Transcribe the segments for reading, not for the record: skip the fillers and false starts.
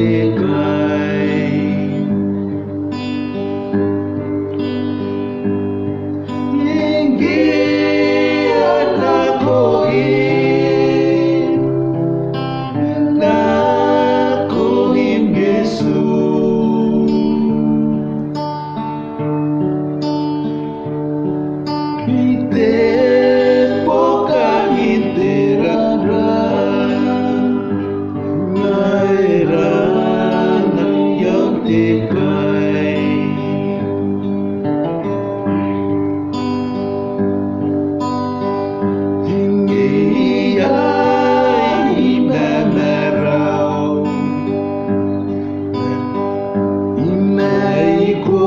tekay. Inggian ako'y nakuhin Jesus. Tempo kahit tiraran, ngairan ng iyong tikay. Hindi ay inanaraw, inay ko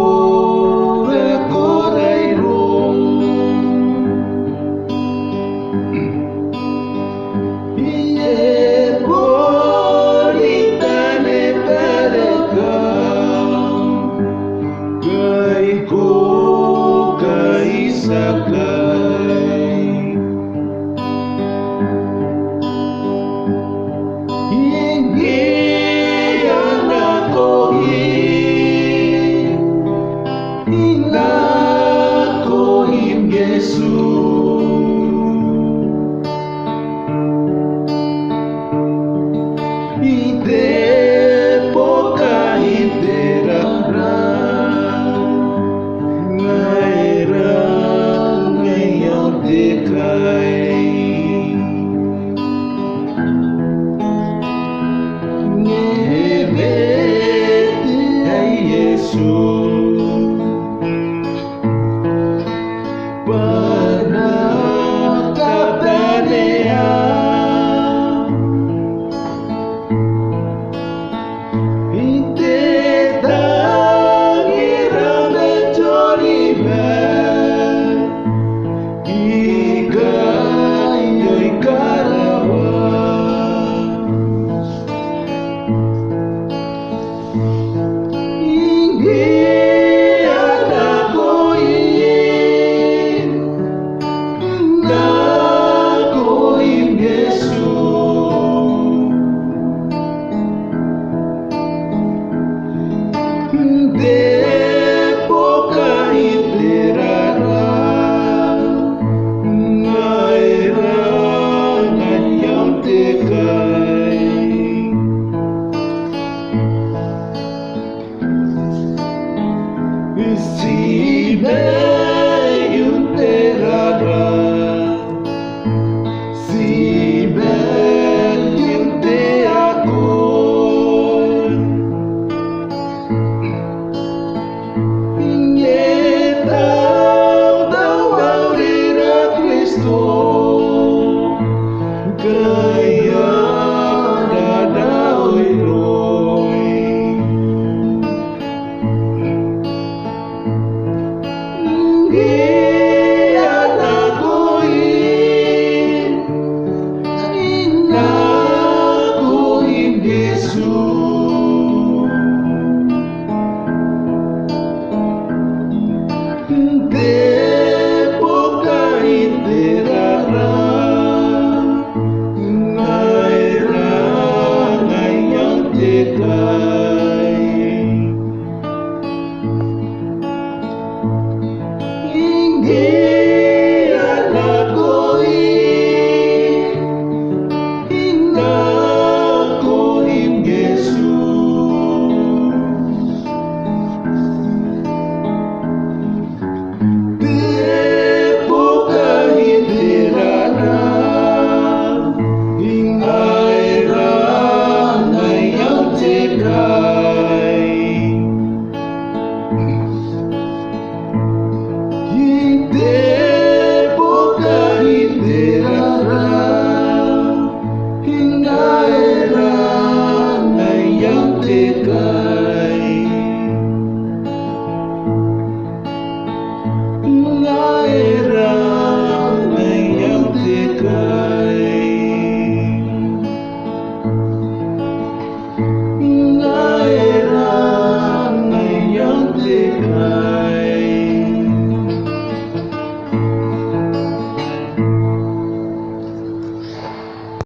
ako'y rong. Iye politane parekau, kay ko kay sakay. Inggian ako'y inakuhin Jesus. Tempo kahit tiraran, ngairan ngayong tikay. Ngebet ay Jesus, panakapanehan, itetang irang menjoliban, ikayo'y karawan. Inggian ako'y nakuhin Jesus. Tempo kahit tiraran, ngairan ngayong tikay. Sibay yung tiraran, sibay yung tiakon. Inyetaw daw ang rina Kristo, kaya dadaw'y roy. Inggian ako'y inakuhin Jesus. Tempo kahit tiraran, ngairan ngayong tikay. Inggian ako'y inakuhin Jesus. Tempo kahit tiraran, ngairan ngayong tikay. Tempo kahit tiraran, ngairan ngayong tikay.